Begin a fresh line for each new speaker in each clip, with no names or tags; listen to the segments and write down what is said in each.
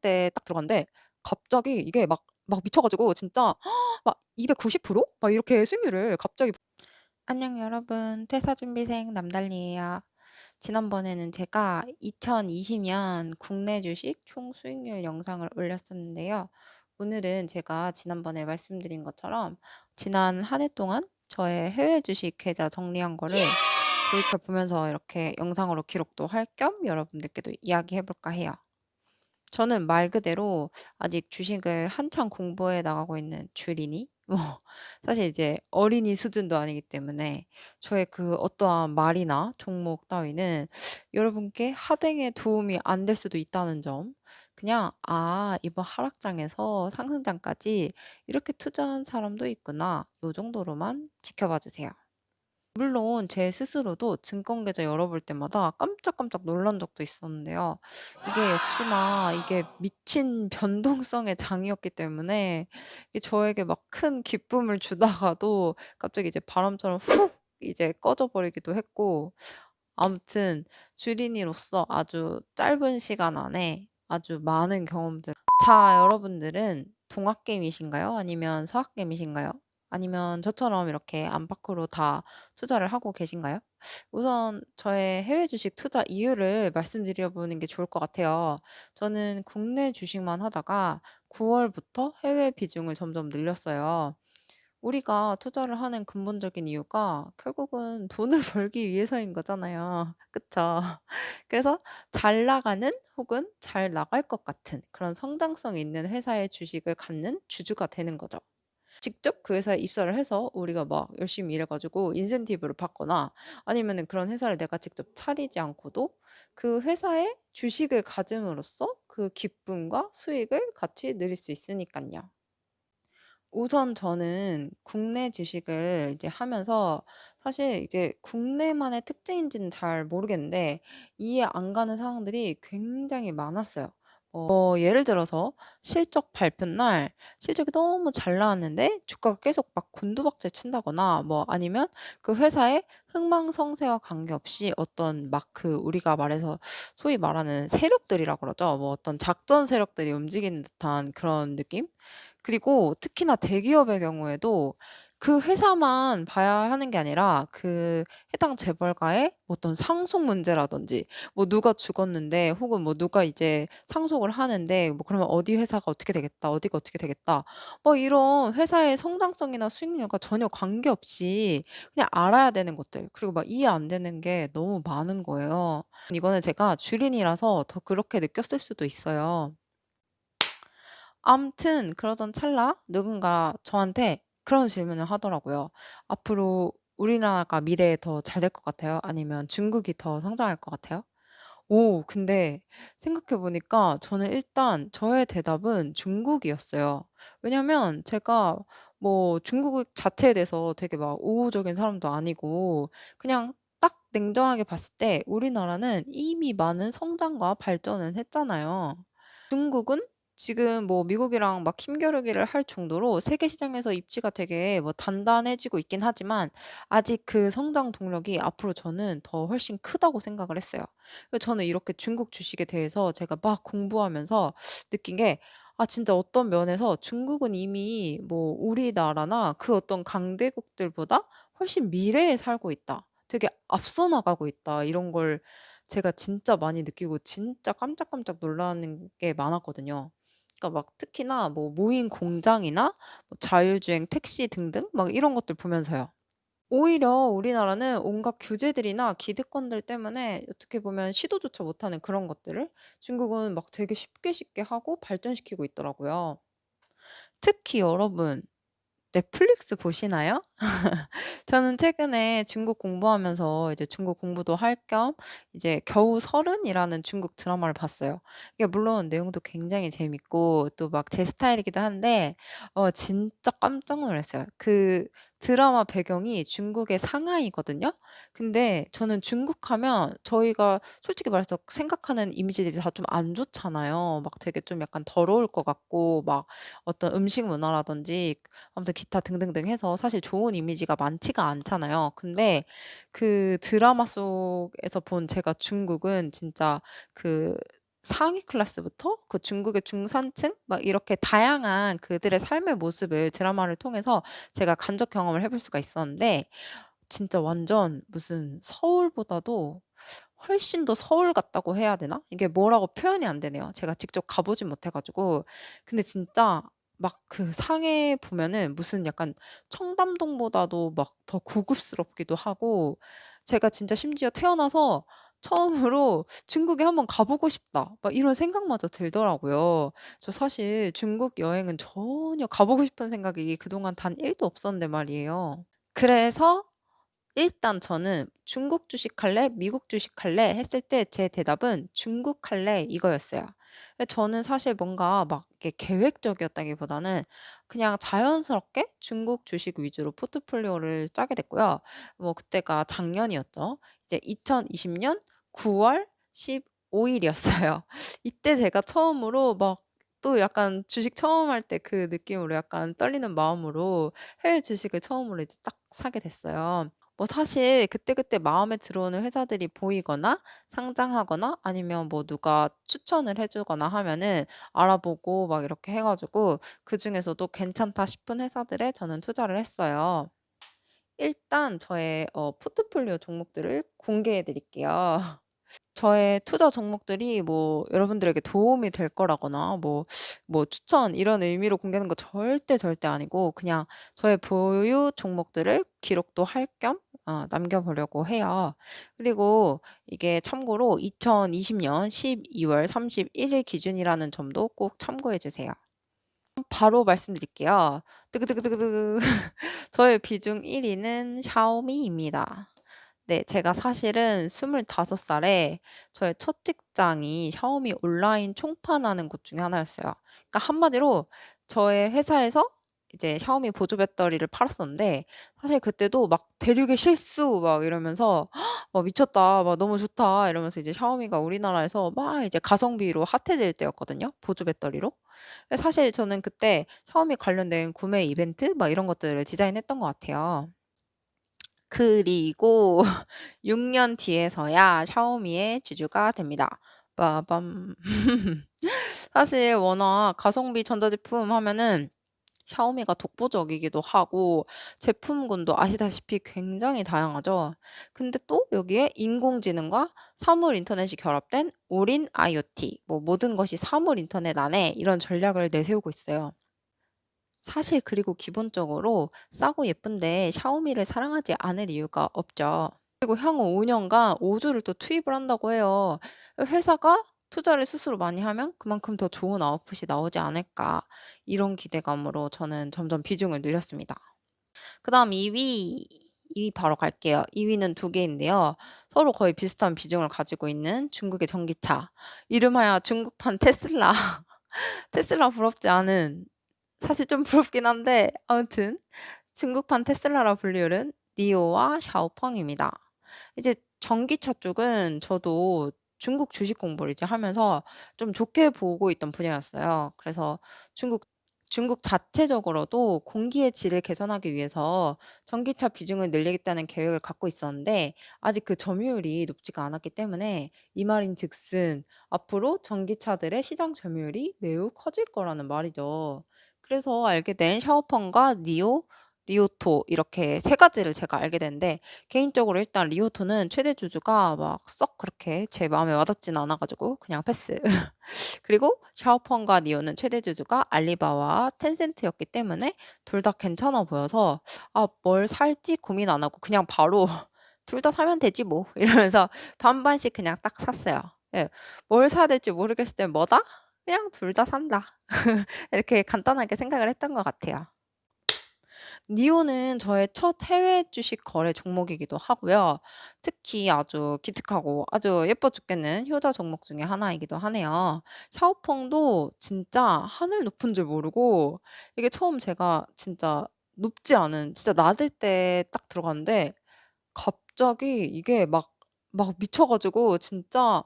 때 딱 들어갔는데 갑자기 이게 막 미쳐 가지고 진짜 막 290%? 막 이렇게 수익률을 갑자기. 안녕 여러분. 퇴사준비생 남달리예요. 지난번에는 제가 2020년 국내 주식 총 수익률 영상을 올렸었는데요. 오늘은 제가 지난번에 말씀드린 것처럼 지난 한 해 동안 저의 해외 주식 계좌 정리한 거를 돌이켜 보면서 이렇게 영상으로 기록도 할 겸 여러분들께도 이야기해 볼까 해요. 저는 말 그대로 아직 주식을 한창 공부해 나가고 있는 주린이 사실 이제 어린이 수준도 아니기 때문에 저의 그 어떠한 말이나 종목 따위는 여러분께 하등에 도움이 안 될 수도 있다는 점, 그냥 '아 이번 하락장에서 상승장까지 이렇게 투자한 사람도 있구나.' 요 정도로만 지켜봐 주세요. 물론 제 스스로도 증권 계좌 열어볼 때마다 깜짝깜짝 놀란 적도 있었는데요. 이게 역시나 이게 미친 변동성의 장이었기 때문에 이게 저에게 막 큰 기쁨을 주다가도 갑자기 이제 바람처럼 훅 이제 꺼져 버리기도 했고, 아무튼 주린이로서 아주 짧은 시간 안에 아주 많은 경험들. 자, 여러분들은 동학개미신가요? 아니면 서학개미신가요? 아니면 저처럼 이렇게 안팎으로 다 투자를 하고 계신가요? 우선 저의 해외 주식 투자 이유를 말씀드려 보는 게 좋을 것 같아요. 저는 국내 주식만 하다가 9월부터 해외 비중을 점점 늘렸어요. 우리가 투자를 하는 근본적인 이유가 결국은 돈을 벌기 위해서인 거잖아요. 그쵸? 그래서 잘 나가는 혹은 잘 나갈 것 같은 그런 성장성 있는 회사의 주식을 갖는 주주가 되는 거죠. 직접 그 회사에 입사를 해서 우리가 막 열심히 일해 가지고 인센티브를 받거나 아니면은 그런 회사를 내가 직접 차리지 않고도 그 회사의 주식을 가짐으로써 그 기쁨과 수익을 같이 누릴 수 있으니깐요. 우선 저는 국내 주식을 이제 하면서 사실 이제 국내만의 특징인지는 잘 모르겠는데 이해 안 가는 상황들이 굉장히 많았어요. 예를 들어서 실적 발표 날 실적이 너무 잘 나왔는데 주가가 계속 막 곤두박질 친다거나, 뭐 아니면 그 회사의 흥망성쇠와 관계없이 어떤 막 그 우리가 말해서 소위 말하는 세력들이라 그러죠. 뭐 어떤 작전 세력들이 움직이는 듯한 그런 느낌? 그리고 특히나 대기업의 경우에도 그 회사만 봐야 하는 게 아니라 그 해당 재벌가의 어떤 상속 문제라든지, 뭐 누가 죽었는데 혹은 뭐 누가 이제 상속을 하는데 뭐 그러면 어디 회사가 어떻게 되겠다, 어디가 어떻게 되겠다, 뭐 이런 회사의 성장성이나 수익률과 전혀 관계없이 그냥 알아야 되는 것들, 그리고 막 이해 안 되는 게 너무 많은 거예요. 이거는 제가 주린이라서 더 그렇게 느꼈을 수도 있어요. 암튼 그러던 찰나 누군가 저한테 그런 질문을 하더라고요. "앞으로 우리나라가 미래에 더 잘 될 것 같아요? 아니면 중국이 더 성장할 것 같아요?" 근데 생각해 보니까 저는 일단 저의 대답은 중국이었어요. 왜냐면 제가 뭐 중국 자체에 대해서 되게 막 우호적인 사람도 아니고, 그냥 딱 냉정하게 봤을 때 우리나라는 이미 많은 성장과 발전을 했잖아요. 중국은 지금 뭐 미국이랑 막 힘겨루기를 할 정도로 세계 시장에서 입지가 되게 뭐 단단해지고 있긴 하지만 아직 그 성장 동력이 앞으로 저는 더 훨씬 크다고 생각을 했어요. 저는 이렇게 중국 주식에 대해서 제가 막 공부하면서 느낀 게, 아 진짜 어떤 면에서 중국은 이미 뭐 우리나라나 그 어떤 강대국들보다 훨씬 미래에 살고 있다, 되게 앞서 나가고 있다, 이런 걸 제가 진짜 많이 느끼고 진짜 깜짝깜짝 놀라는 게 많았거든요. 그러니까 막 특히나 뭐 무인 공장이나 뭐 자율주행 택시 등등 막 이런 것들 보면서요. 오히려 우리나라는 온갖 규제들이나 기득권들 때문에 어떻게 보면 시도조차 못하는 그런 것들을 중국은 막 되게 쉽게 쉽게 하고 발전시키고 있더라고요. 특히 여러분, 넷플릭스 보시나요? 저는 최근에 중국 공부하면서 이제 중국 공부도 할 겸 이제 겨우 서른이라는 중국 드라마를 봤어요. 이게 물론 내용도 굉장히 재밌고 또 막 제 스타일이기도 한데 진짜 깜짝 놀랐어요. 그 드라마 배경이 중국의 상하이거든요. 근데 저는 중국 하면 저희가 솔직히 말해서 생각하는 이미지들이 다 좀 안 좋잖아요. 막 되게 좀 약간 더러울 것 같고, 막 어떤 음식 문화라든지 아무튼 기타 등등등 해서 사실 좋은 이미지가 많지가 않잖아요. 근데 그 드라마 속에서 본 제가 중국은 진짜 그 상위 클래스부터 그 중국의 중산층 막 이렇게 다양한 그들의 삶의 모습을 드라마를 통해서 제가 간접 경험을 해볼 수가 있었는데 진짜 완전 무슨 서울보다도 훨씬 더 서울 같다고 해야 되나? 이게 뭐라고 표현이 안 되네요. 제가 직접 가 보진 못해 가지고. 근데 진짜 막 그 상해 보면은 무슨 약간 청담동보다도 막 더 고급스럽기도 하고 제가 진짜 심지어 태어나서 처음으로 '중국에 한번 가 보고 싶다.' 막 이런 생각마저 들더라고요. 저 사실 중국 여행은 전혀 가 보고 싶은 생각이 그동안 단 1도 없었는데 말이에요. 그래서 일단 저는 "중국 주식 할래? 미국 주식 할래?" 했을 때 제 대답은 "중국 할래." 이거였어요. 저는 사실 뭔가 막 이렇게 계획적이었다기보다는 그냥 자연스럽게 중국 주식 위주로 포트폴리오를 짜게 됐고요. 뭐 그때가 작년이었죠. 이제 2020년 9월 15 일이었어요. 이때 제가 처음으로 막 또 약간 주식 처음 할 때 그 느낌으로 약간 떨리는 마음으로 해외 주식을 처음으로 이제 딱 사게 됐어요. 뭐 사실 그때그때 마음에 들어오는 회사들이 보이거나 상장하거나 아니면 뭐 누가 추천을 해 주거나 하면은 알아보고 막 이렇게 해 가지고 그중에서도 괜찮다 싶은 회사들에 저는 투자를 했어요. 일단 저의 포트폴리오 종목들을 공개해 드릴게요. 저의 투자 종목들이 뭐 여러분들에게 도움이 될 거라거나 뭐 추천 이런 의미로 공개하는 거 절대, 절대 아니고 그냥 저의 보유 종목들을 기록도 할 겸 남겨 보려고 해요. 그리고 이게 참고로 2020년 12월 31일 기준이라는 점도 꼭 참고해 주세요. 바로 말씀드릴게요. 두구두구두구두구. 저의 비중 1 위는 샤오미입니다. 네. 제가 사실은 25 살에 저의 첫 직장이 샤오미 온라인 총판하는 곳 중에 하나였어요. 그러니까 한마디로 저의 회사에서 이제 샤오미 보조 배터리를 팔았었는데 사실 그때도 막 "대륙의 실수." 막 이러면서 막 "미쳤다. 막 너무 좋다." 이러면서 이제 샤오미가 우리나라에서 막 이제 가성비로 핫해질 때였거든요, 보조 배터리로. 근데 사실 저는 그때 샤오미 관련된 구매 이벤트 막 이런 것들을 디자인했던 것 같아요. 그리고 6년 뒤에서야 샤오미의 주주가 됩니다. 빠밤. 사실 워낙 가성비 전자제품 하면은 샤오미가 독보적이기도 하고 제품군도 아시다시피 굉장히 다양하죠. 근데 또 여기에 인공지능과 사물 인터넷이 결합된 올인 IoT, 뭐 모든 것이 사물 인터넷 안에 이런 전략을 내세우고 있어요. 사실 그리고 기본적으로 싸고 예쁜데 샤오미를 사랑하지 않을 이유가 없죠. 그리고 향후 5 년간 5 주를 또 투입을 한다고 해요. 회사가 투자를 스스로 많이 하면 그만큼 더 좋은 아웃풋이 나오지 않을까. 이런 기대감으로 저는 점점 비중을 늘렸습니다. 그다음 2 위, 2위 바로 갈게요. 2 위는 두 개인데요. 서로 거의 비슷한 비중을 가지고 있는 중국의 전기차. 이름하여 중국판 테슬라. 테슬라 부럽지 않은 사실 좀 부럽긴 한데 아무튼 중국판 테슬라라 불리우는 니오와 샤오펑입니다. 이제 전기차 쪽은 저도 중국 주식 공부를 이제 하면서 좀 좋게 보고 있던 분야였어요. 그래서 중국 중국 자체적으로도 공기의 질을 개선하기 위해서 전기차 비중을 늘리겠다는 계획을 갖고 있었는데 아직 그 점유율이 높지가 않았기 때문에 이 말인즉슨 앞으로 전기차들의 시장 점유율이 매우 커질 거라는 말이죠. 그래서 알게 된 샤오펑과 니오, 리오토 이렇게 세 가지를 제가 알게 됐는데 개인적으로 일단 리오토는 최대 주주가 막 썩 그렇게 제 마음에 와닿지는 않아 가지고 그냥 패스. 그리고 샤오펑과 니오는 최대 주주가 알리바바와 텐센트였기 때문에 둘 다 괜찮아 보여서 뭘 살지 고민 안 하고 그냥 바로 '둘 다 사면 되지 뭐.' 이러면서 반반씩 그냥 딱 샀어요. 예. 뭘 사야 될지 모르겠을 땐 '뭐다? 그냥 둘 다 산다.' 이렇게 간단하게 생각을 했던 것 같아요. 니오는 저의 첫 해외 주식 거래 종목이기도 하고요. 특히 아주 기특하고 아주 예뻐 죽겠는 효자 종목 중에 하나이기도 하네요. 샤오펑도 진짜 하늘 높은 줄 모르고 이게 처음 제가 진짜 높지 않은 진짜 낮을 때 딱 들어갔는데 갑자기 이게 막 미쳐 가지고 진짜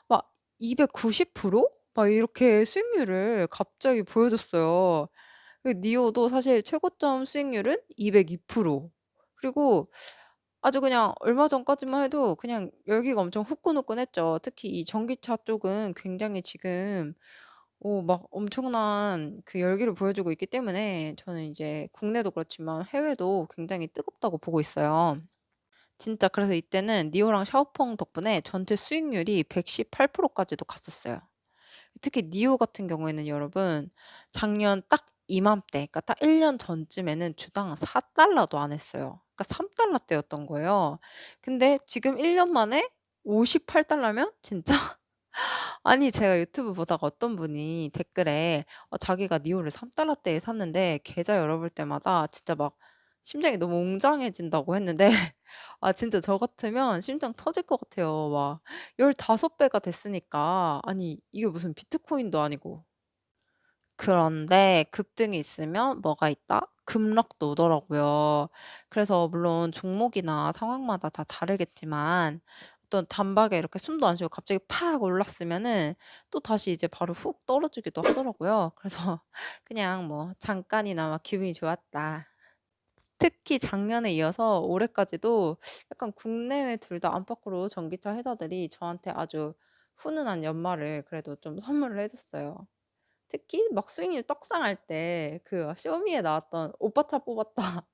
막 290% 막 이렇게 수익률을 갑자기 보여줬어요. 그 니오도 사실 최고점 수익률은 202%. 그리고 아주 그냥 얼마 전까지만 해도 그냥 열기가 엄청 후끈후끈했죠. 특히 이 전기차 쪽은 굉장히 지금 막 엄청난 그 열기를 보여주고 있기 때문에 저는 이제 국내도 그렇지만 해외도 굉장히 뜨겁다고 보고 있어요. 진짜 그래서 이때는 니오랑 샤오펑 덕분에 전체 수익률이 118% 까지도 갔었어요. 특히 니오 같은 경우에는 여러분 작년 딱 이맘때 그러니까 딱 1년 전쯤에는 주당 4 달러도 안 했어요. 그러니까 3 달러 대였던 거예요. 근데 지금 1년 만에 58 달러면 진짜 아니 제가 유튜브 보다가 어떤 분이 댓글에 자기가 니오를 3 달러대에 샀는데 계좌 열어볼 때마다 진짜 막 심장이 너무 웅장해진다고 했는데 진짜 저 같으면 심장 터질 것 같아요. 막 15 배가 됐으니까. 아니 이게 무슨 비트코인도 아니고. 그런데 급등이 있으면 뭐가 있다? 급락도 오더라고요. 그래서 물론 종목이나 상황마다 다 다르겠지만 어떤 단박에 이렇게 숨도 안 쉬고 갑자기 팍 올랐으면은 또다시 이제 바로 훅 떨어지기도 하더라고요. 그래서 그냥 뭐 잠깐이나마 기분이 좋았다. 특히 작년에 이어서 올해까지도 약간 국내외 둘 다 안팎으로 전기차 회사들이 저한테 아주 훈훈한 연말을 그래도 좀 선물을 해 줬어요. 특히 막 수익률 떡상할 때 그 쇼미에 나왔던 "오빠 차 뽑았다."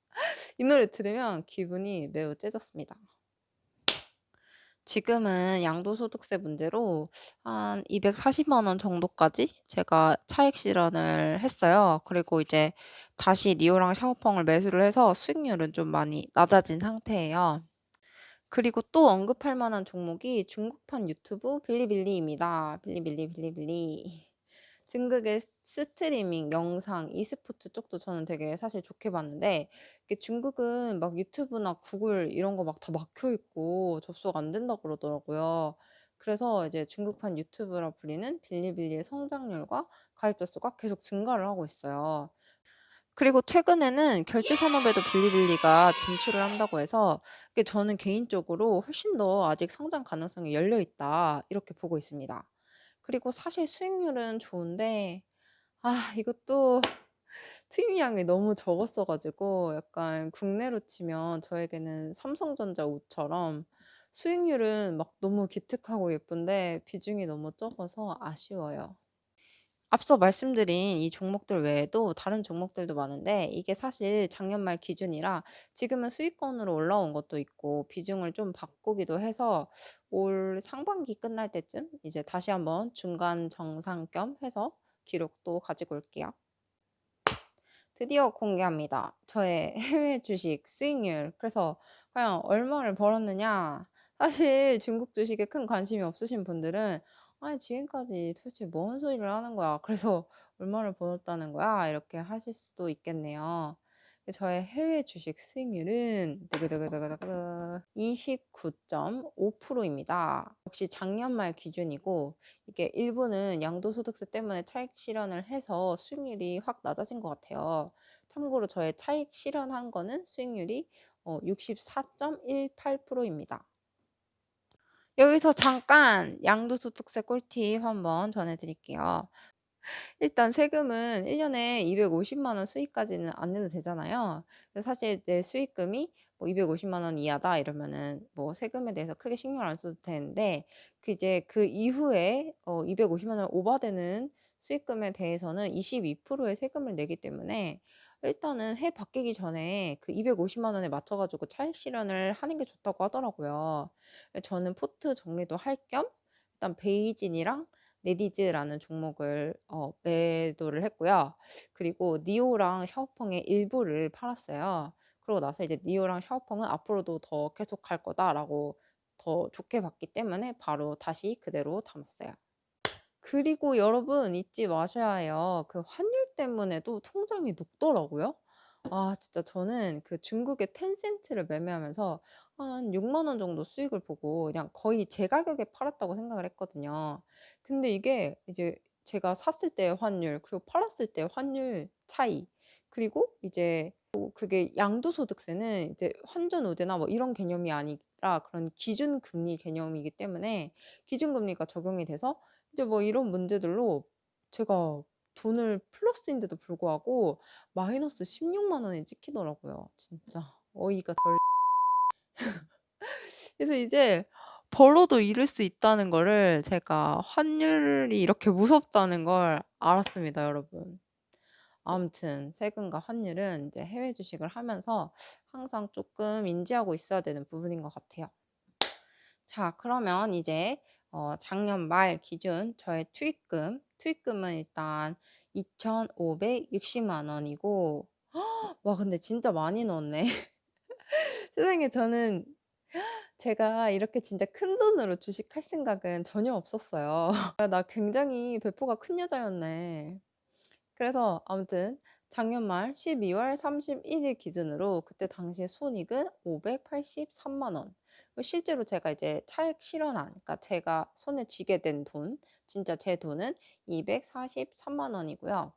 이 노래 들으면 기분이 매우 째졌습니다. 지금은 양도소득세 문제로 한 240만 원 정도까지 제가 차익 실현을 했어요. 그리고 이제 다시 니오랑 샤오펑을 매수를 해서 수익률은 좀 많이 낮아진 상태예요. 그리고 또 언급할 만한 종목이 중국판 유튜브 빌리빌리입니다. 빌리빌리. 중국의 스트리밍, 영상, e스포츠 쪽도 저는 되게 사실 좋게 봤는데 이게 중국은 막 유튜브나 구글 이런 거 막 다 막혀 있고 접속 안 된다고 그러더라고요. 그래서 이제 중국판 유튜브라 불리는 빌리빌리의 성장률과 가입자 수가 계속 증가를 하고 있어요. 그리고 최근에는 결제 산업에도 빌리빌리가 진출을 한다고 해서 이게 저는 개인적으로 훨씬 더 아직 성장 가능성이 열려 있다 이렇게 보고 있습니다. 그리고 사실 수익률은 좋은데 이것도 투입량이 너무 적었어 가지고 약간 국내로 치면 저에게는 삼성전자 우처럼 수익률은 막 너무 기특하고 예쁜데 비중이 너무 적어서 아쉬워요. 앞서 말씀드린 이 종목들 외에도 다른 종목들도 많은데 이게 사실 작년 말 기준이라 지금은 수익권으로 올라온 것도 있고 비중을 좀 바꾸기도 해서 올 상반기 끝날 때쯤 이제 다시 한번 중간 정상 겸 해서 기록도 가지고 올게요. 드디어 공개합니다. 저의 해외 주식 수익률. 그래서 과연 얼마를 벌었느냐. 사실 중국 주식에 큰 관심이 없으신 분들은 '아니 지금까지 도대체 뭔 소리를 하는 거야. 그래서 얼마를 벌었다는 거야?' 이렇게 하실 수도 있겠네요. 저의 해외 주식 수익률은 두구두구두구두구 29.5% 입니다. 역시 작년 말 기준이고 이게 일부는 양도소득세 때문에 차익 실현을 해서 수익률이 확 낮아진 것 같아요. 참고로 저의 차익 실현한 거는 수익률이 64.18% 입니다. 여기서 잠깐 양도소득세 꿀팁 한번 전해 드릴게요. 일단 세금은 1 년에 250만 원 수익까지는 안 내도 되잖아요. 근데 사실 내 수익금이 뭐 250만 원 이하다 이러면은 뭐 세금에 대해서 크게 신경 안 써도 되는데 이제 그 이후에 250만 원 오버되는 수익금에 대해서는 22%의 세금을 내기 때문에 일단은 해 바뀌기 전에 그 250만 원에 맞춰 가지고 차익 실현을 하는 게 좋다고 하더라고요. 저는 포트 정리도 할 겸 일단 베이진이랑 네디즈라는 종목을 매도를 했고요. 그리고 니오랑 샤오펑의 일부를 팔았어요. 그러고 나서 이제 니오랑 샤오펑은 '앞으로도 더 계속할 거다.'라고 더 좋게 봤기 때문에 바로 다시 그대로 담았어요. 그리고 여러분 잊지 마셔야 해요. 그 환율 때문에도 통장이 녹더라고요. 진짜 저는 그 중국의 텐센트를 매매하면서 한 6만 원 정도 수익을 보고 그냥 거의 제 가격에 팔았다고 생각을 했거든요. 근데 이게 이제 제가 샀을 때의 환율 그리고 팔았을 때의 환율 차이 그리고 이제 또 그게 양도소득세는 이제 환전 우대나 뭐 이런 개념이 아니라 그런 기준금리 개념이기 때문에 기준금리가 적용이 돼서 이제 뭐 이런 문제들로 제가 돈을 플러스인데도 불구하고 마이너스 16만 원이 찍히더라고요. 진짜 어이가 덜 그래서 이제 벌어도 잃을 수 있다는 거를 제가 환율이 이렇게 무섭다는 걸 알았습니다, 여러분. 아무튼 세금과 환율은 이제 해외 주식을 하면서 항상 조금 인지하고 있어야 되는 부분인 것 같아요. 자, 그러면 이제 작년 말 기준 저의 투입금은 일단 2,560만 원이고, 와, 근데 진짜 많이 넣었네. 세상에, 저는 제가 이렇게 진짜 큰 돈으로 주식할 생각은 전혀 없었어요. 나 굉장히 배포가 큰 여자였네. 그래서 아무튼 작년 말 12월 31일 기준으로 그때 당시에 손익은 583만 원. 실제로 제가 이제 차익 실현한, 그러니까 제가 손에 쥐게 된 돈, 진짜 제 돈은 243만 원이고요.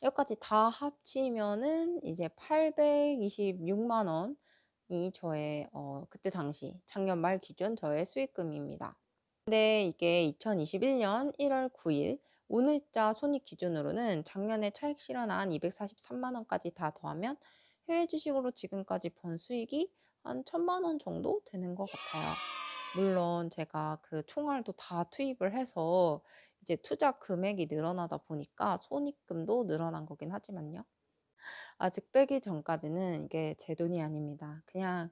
여기까지 다 합치면은 이제 826만 원이 저의 그때 당시 작년 말 기준 저의 수익금입니다. 근데 이게 2021년 1월 9일 오늘자 손익 기준으로는 작년에 차익 실현한 243만 원까지 다 더하면 해외 주식으로 지금까지 번 수익이 한 1,000만 원 정도 되는 것 같아요. 물론 제가 그 총알도 다 투입을 해서 이제 투자 금액이 늘어나다 보니까 손익금도 늘어난 거긴 하지만요. 아직 빼기 전까지는 이게 제 돈이 아닙니다. 그냥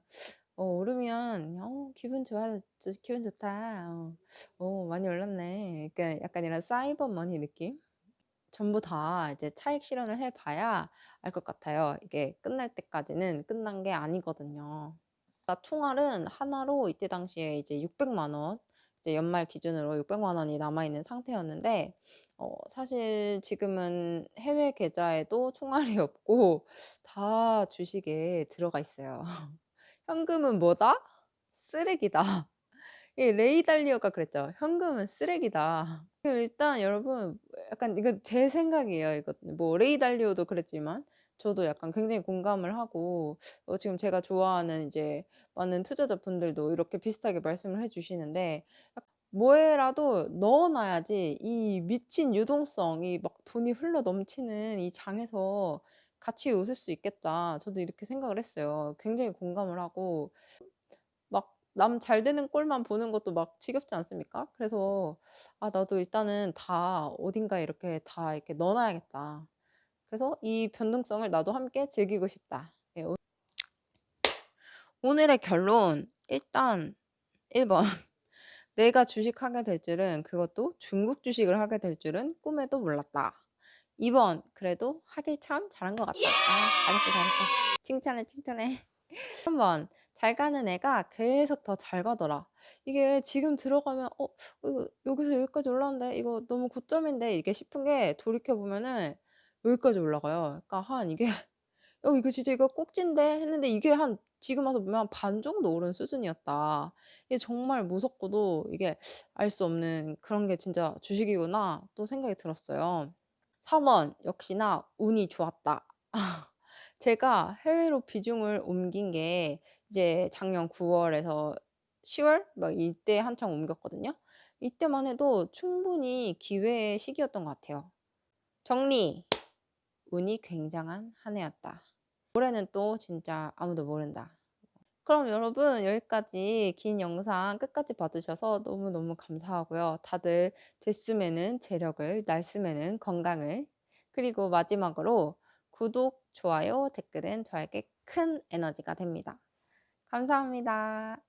오르면 기분 좋아, 기분 좋다. 많이 올랐네. 그러니까 약간 이런 사이버 머니 느낌? 전부 다 이제 차익 실현을 해 봐야 알 것 같아요. 이게 끝날 때까지는 끝난 게 아니거든요. 그러니까 총알은 하나로 이때 당시에 이제 600만 원, 이제 연말 기준으로 600만 원이 남아 있는 상태였는데, 사실 지금은 해외 계좌에도 총알이 없고 다 주식에 들어가 있어요. 현금은 뭐다? 쓰레기다. 이 레이 달리오가 그랬죠. "현금은 쓰레기다." 그럼 일단 여러분, 약간 이건 제 생각이에요. 이거 뭐 레이 달리오도 그랬지만 저도 약간 굉장히 공감을 하고, 지금 제가 좋아하는 이제 많은 투자자분들도 이렇게 비슷하게 말씀을 해 주시는데, 뭐에라도 넣어 놔야지 이 미친 유동성, 막 돈이 흘러 넘치는 이 장에서 같이 웃을 수 있겠다. 저도 이렇게 생각을 했어요. 굉장히 공감을 하고, 막 남 잘 되는 꼴만 보는 것도 막 지겹지 않습니까? 그래서 '아, 나도 일단은 다 어딘가에 이렇게 다 이렇게 넣어 놔야겠다. 그래서 이 변동성을 나도 함께 즐기고 싶다.' 예, 오늘의 결론 일단 1 번. 내가 주식하게 될 줄은, 그것도 중국 주식을 하게 될 줄은 꿈에도 몰랐다. 2 번. 그래도 하길 참 잘한 것 같다. 잘했어, 잘했어. 칭찬해, 칭찬해. 3 번. 잘 가는 애가 계속 더 잘 가더라. 이게 지금 들어가면 이거 여기서 여기까지 올랐는데 이거 너무 고점인데, 이게 싶은 게 돌이켜 보면은 여기까지 올라가요. 그러니까 한 이게 '이거 진짜 이거 꼭진데.' 했는데 이게 한 지금 와서 보면 한 반 정도 오른 수준이었다. 이게 정말 무섭고도 이게 알 수 없는 그런 게 진짜 주식이구나 또 생각이 들었어요. 4 번. 역시나 운이 좋았다. 제가 해외로 비중을 옮긴 게 이제 작년 9월 월에서 10월 막 이때 한창 옮겼거든요. 이때만 해도 충분히 기회의 시기였던 것 같아요. 정리. 운이 굉장한 한 해였다. 올해는 또 진짜 아무도 모른다. 그럼 여러분, 여기까지 긴 영상 끝까지 봐주셔서 너무너무 감사하고요. 다들 들숨에는 재력을, 날숨에는 건강을, 그리고 마지막으로 구독, 좋아요, 댓글은 저에게 큰 에너지가 됩니다. 감사합니다.